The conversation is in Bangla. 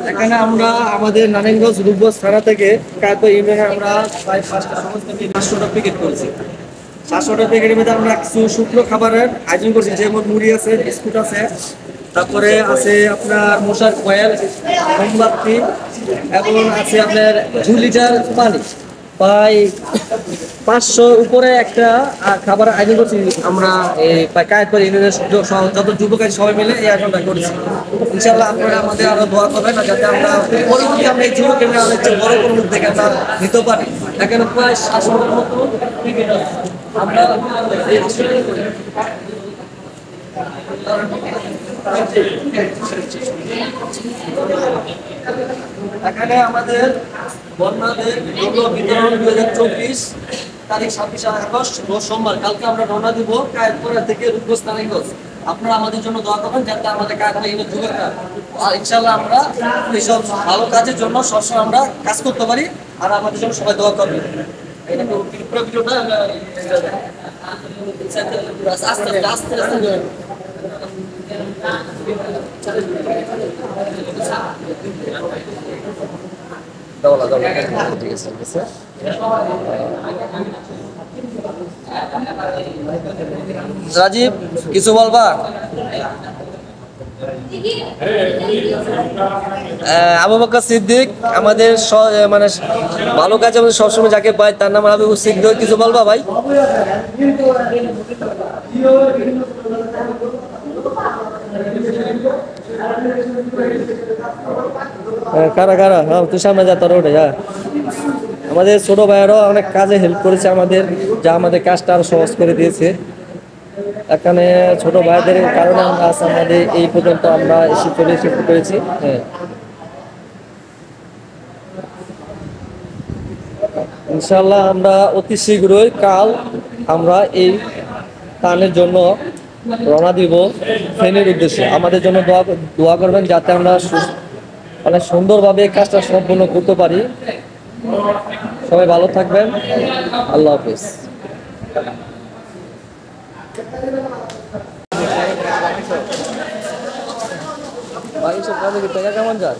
এখানে আমরা আমাদের নারায়ণগঞ্জ রূপগঞ্জ থানা থেকে কায়তো ইউনিয়নে আমরা প্রায় 5টা সংস্থা নিয়ে 500টা প্যাকেট করেছি। 500টা প্যাকেটের মধ্যে আমরা কিছু শুকনো খাবারের আয়োজন করছি, যেমন মুড়ি আছে, বিস্কুট আছে, তারপরে আছে আপনার মশার কয়েল, মোমবাতি এবং আছে আপনার 2 লিটার পানি। প্রায় 500 উপরে একটা খাবার আয়োজন করছি আমরা এই কায়েতপুর ইউনিয়নের যত যুবকারী সবাই মিলে এই আয়োজনটা করেছি। ইনশাআল্লাহ আপনারা আমাদের আরো দোয়া করবেন যাতে আমরা পরবর্তী আমরা এই যুবকের বড় কোনো উদ্যোগ আমরা নিতে পারি। এখানে প্রায় 700 মতো আমরা এখানে আমাদের বন্যাদের বিতরণ 2024 তারিখ 26 আগস্ট রোজ সোমবার, কালকে আমরা রওনা দিব কায়েতপুর থেকে রূপগঞ্জ নারায়ণগঞ্জ। আপনারা আমাদের জন্য দোয়া করবেন যাতে আমাদের কায়েতপুর ইউনিয়ন যুবকরা আর ইনশাআল্লাহ আমরা এইসব ভালো কাজের জন্য সবসময় আমরা কাজ করতে পারি। আর আমাদের জন্য সবাই দোয়া করবেন। এটা পুরো ভিডিওটা আস্তে আস্তে রাজীব কিছু বলবা? আবু বকর সিদ্দিক আমাদের মানে ভালো কাজে আমাদের সবসময় যাকে পাই তার নাম আবু বকর সিদ্দিক। কিছু বলবা ভাই? কারা কারা? হ্যাঁ তুই সামনে যা, তোর ওঠে যা। আমাদের ছোট ভাইয়েরাও অনেক কাজে হেল্প করেছে আমাদের, যা আমাদের কাজটা আরো সহজ করে দিয়েছে। এখানে ছোট ভাইদের কারণে আমরা আজ আমাদের এই পর্যন্ত আমরা এসে পেরেছি। হ্যাঁ ইনশাআল্লাহ আমরা অতি শীঘ্রই কাল আমরা এই টানের জন্য রওনা দিব ফেনীর উদ্দেশ্যে। আমাদের জন্য দোয়া করবেন যাতে আমরা অনেক সুন্দরভাবে কাজটা সম্পূর্ণ করতে পারি। সবাই ভালো থাকবেন, আল্লাহ হাফেজ। টাকা কেমন যায়?